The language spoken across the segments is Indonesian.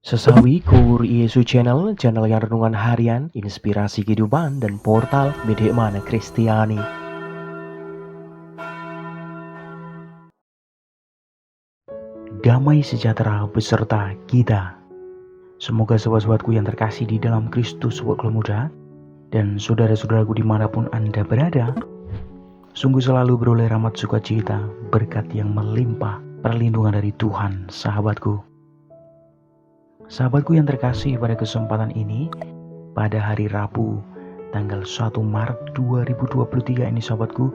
Sesawi Kur Yesu Channel yang renungan harian, inspirasi kehidupan, dan portal Bedemana Kristiani. Damai sejahtera beserta kita. Semoga sobat-sobatku yang terkasih di dalam Kristus Sobat Muda, dan saudara-saudaraku dimanapun Anda berada, sungguh selalu beroleh rahmat sukacita, berkat yang melimpah, perlindungan dari Tuhan, sahabatku. Sahabatku yang terkasih, pada kesempatan ini, pada hari Rabu, tanggal 1 Maret 2023 ini sahabatku,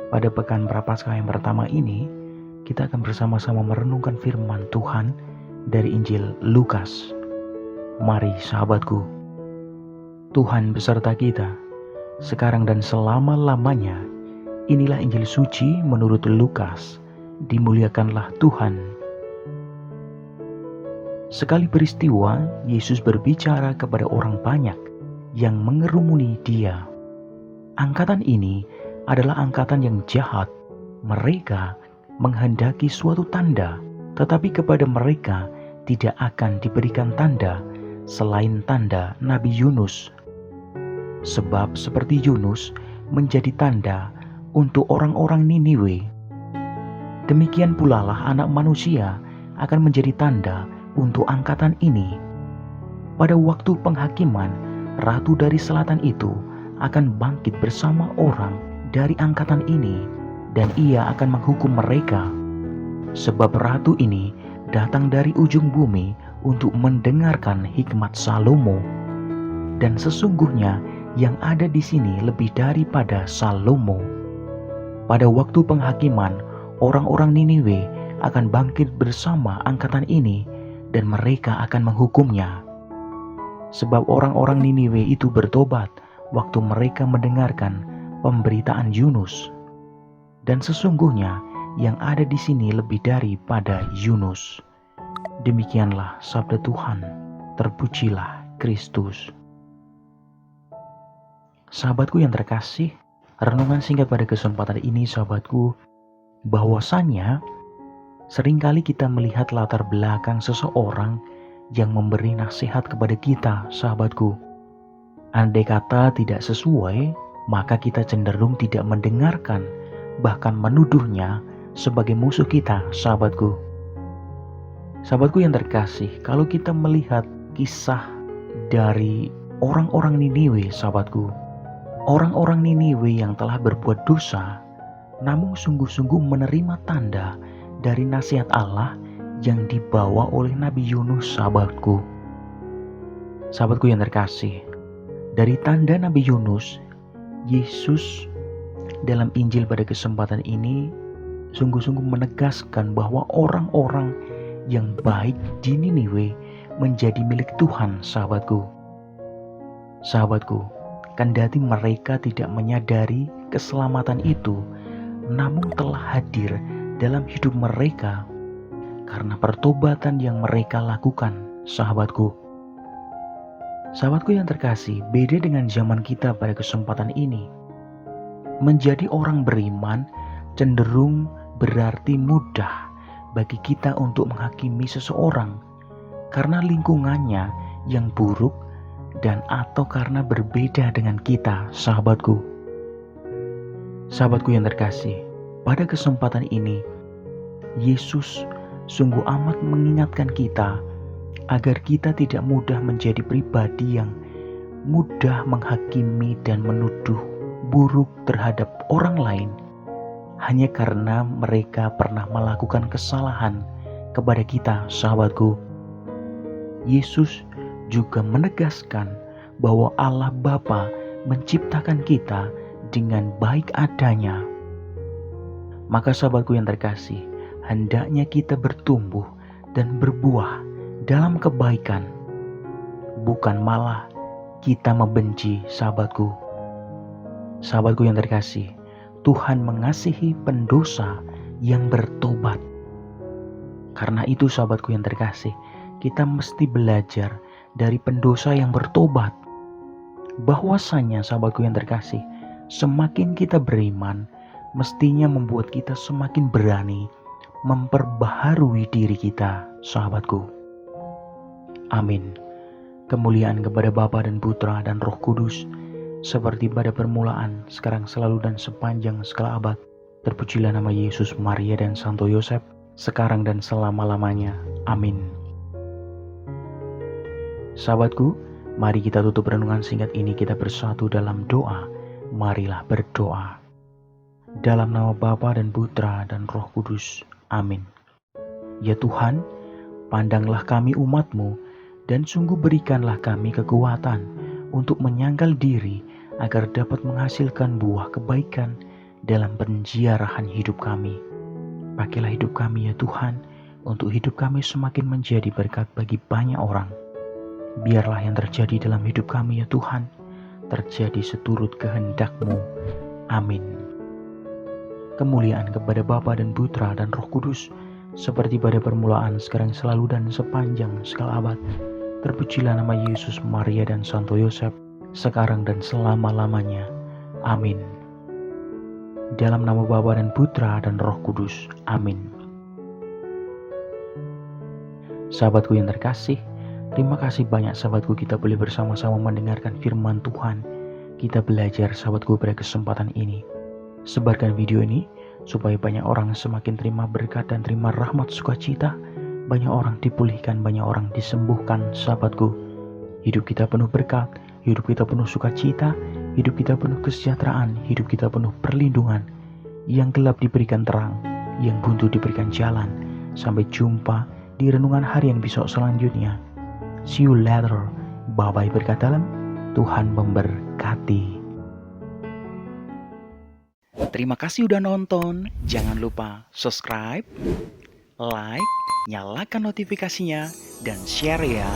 pada pekan Prapaskah yang pertama ini, kita akan bersama-sama merenungkan firman Tuhan dari Injil Lukas. Mari sahabatku, Tuhan beserta kita, sekarang dan selama-lamanya. Inilah Injil suci menurut Lukas. Dimuliakanlah Tuhan. Sekali peristiwa, Yesus berbicara kepada orang banyak yang mengerumuni Dia. Angkatan ini adalah angkatan yang jahat. Mereka menghendaki suatu tanda, tetapi kepada mereka tidak akan diberikan tanda selain tanda Nabi Yunus. Sebab seperti Yunus menjadi tanda untuk orang-orang Niniwe, demikian pula lah Anak Manusia akan menjadi tanda untuk angkatan ini. Pada waktu penghakiman, ratu dari selatan itu akan bangkit bersama orang dari angkatan ini, dan ia akan menghukum mereka. Sebab ratu ini datang dari ujung bumi untuk mendengarkan hikmat Salomo. Dan sesungguhnya yang ada di sini lebih daripada Salomo. Pada waktu penghakiman, orang-orang Niniwe akan bangkit bersama angkatan ini, dan mereka akan menghukumnya. Sebab orang-orang Niniwe itu bertobat waktu mereka mendengarkan pemberitaan Yunus. Dan sesungguhnya yang ada di sini lebih daripada Yunus. Demikianlah sabda Tuhan. Terpujilah Kristus. Sahabatku yang terkasih, renungan singkat pada kesempatan ini sahabatku, bahwasannya seringkali kita melihat latar belakang seseorang yang memberi nasihat kepada kita, sahabatku. Andai kata tidak sesuai, maka kita cenderung tidak mendengarkan, bahkan menuduhnya sebagai musuh kita, sahabatku. Sahabatku yang terkasih, kalau kita melihat kisah dari orang-orang Niniwe, sahabatku, orang-orang Niniwe yang telah berbuat dosa, namun sungguh-sungguh menerima tanda dari nasihat Allah yang dibawa oleh Nabi Yunus, sahabatku. Sahabatku yang terkasih, dari tanda Nabi Yunus, Yesus dalam Injil pada kesempatan ini sungguh-sungguh menegaskan bahwa orang-orang yang baik di Niniwe menjadi milik Tuhan, sahabatku. Sahabatku, kendati mereka tidak menyadari keselamatan itu, namun telah hadir dalam hidup mereka karena pertobatan yang mereka lakukan, sahabatku. Sahabatku yang terkasih, beda dengan zaman kita pada kesempatan ini. Menjadi orang beriman cenderung berarti mudah bagi kita untuk menghakimi seseorang karena lingkungannya yang buruk dan atau karena berbeda dengan kita, sahabatku. Sahabatku yang terkasih, pada kesempatan ini, Yesus sungguh amat mengingatkan kita agar kita tidak mudah menjadi pribadi yang mudah menghakimi dan menuduh buruk terhadap orang lain hanya karena mereka pernah melakukan kesalahan kepada kita, sahabatku. Yesus juga menegaskan bahwa Allah Bapa menciptakan kita dengan baik adanya. Maka sahabatku yang terkasih, hendaknya kita bertumbuh dan berbuah dalam kebaikan, bukan malah kita membenci, sahabatku. Sahabatku yang terkasih, Tuhan mengasihi pendosa yang bertobat. Karena itu sahabatku yang terkasih, kita mesti belajar dari pendosa yang bertobat. Bahwasanya sahabatku yang terkasih, semakin kita beriman, mestinya membuat kita semakin berani memperbaharui diri kita, sahabatku. Amin. Kemuliaan kepada Bapa dan Putra dan Roh Kudus, seperti pada permulaan, sekarang selalu dan sepanjang segala abad. Terpujilah nama Yesus, Maria dan Santo Yosef, sekarang dan selama-lamanya. Amin. Sahabatku, mari kita tutup renungan singkat ini, kita bersatu dalam doa. Marilah berdoa. Dalam nama Bapa dan Putra dan Roh Kudus. Amin. Ya Tuhan, pandanglah kami umat-Mu, dan sungguh berikanlah kami kekuatan untuk menyangkal diri agar dapat menghasilkan buah kebaikan dalam penjarahan hidup kami. Pakailah hidup kami ya Tuhan, untuk hidup kami semakin menjadi berkat bagi banyak orang. Biarlah yang terjadi dalam hidup kami ya Tuhan, terjadi seturut kehendak-Mu. Amin. Kemuliaan kepada Bapa dan Putra dan Roh Kudus, seperti pada permulaan, sekarang selalu dan sepanjang segala abad. Terpujilah nama Yesus, Maria dan Santo Yosef, sekarang dan selama-lamanya. Amin. Dalam nama Bapa dan Putra dan Roh Kudus. Amin. Sahabatku yang terkasih, terima kasih banyak sahabatku, kita boleh bersama-sama mendengarkan firman Tuhan. Kita belajar sahabatku pada kesempatan ini. Sebarkan video ini supaya banyak orang semakin terima berkat dan terima rahmat sukacita. Banyak orang dipulihkan, banyak orang disembuhkan sahabatku. Hidup kita penuh berkat, hidup kita penuh sukacita, hidup kita penuh kesejahteraan, hidup kita penuh perlindungan. Yang gelap diberikan terang, yang buntu diberikan jalan. Sampai jumpa di renungan harian besok selanjutnya. See you later. Bye-bye berkat dalam. Tuhan memberkati. Terima kasih udah nonton. Jangan lupa subscribe, like, nyalakan notifikasinya, dan share ya.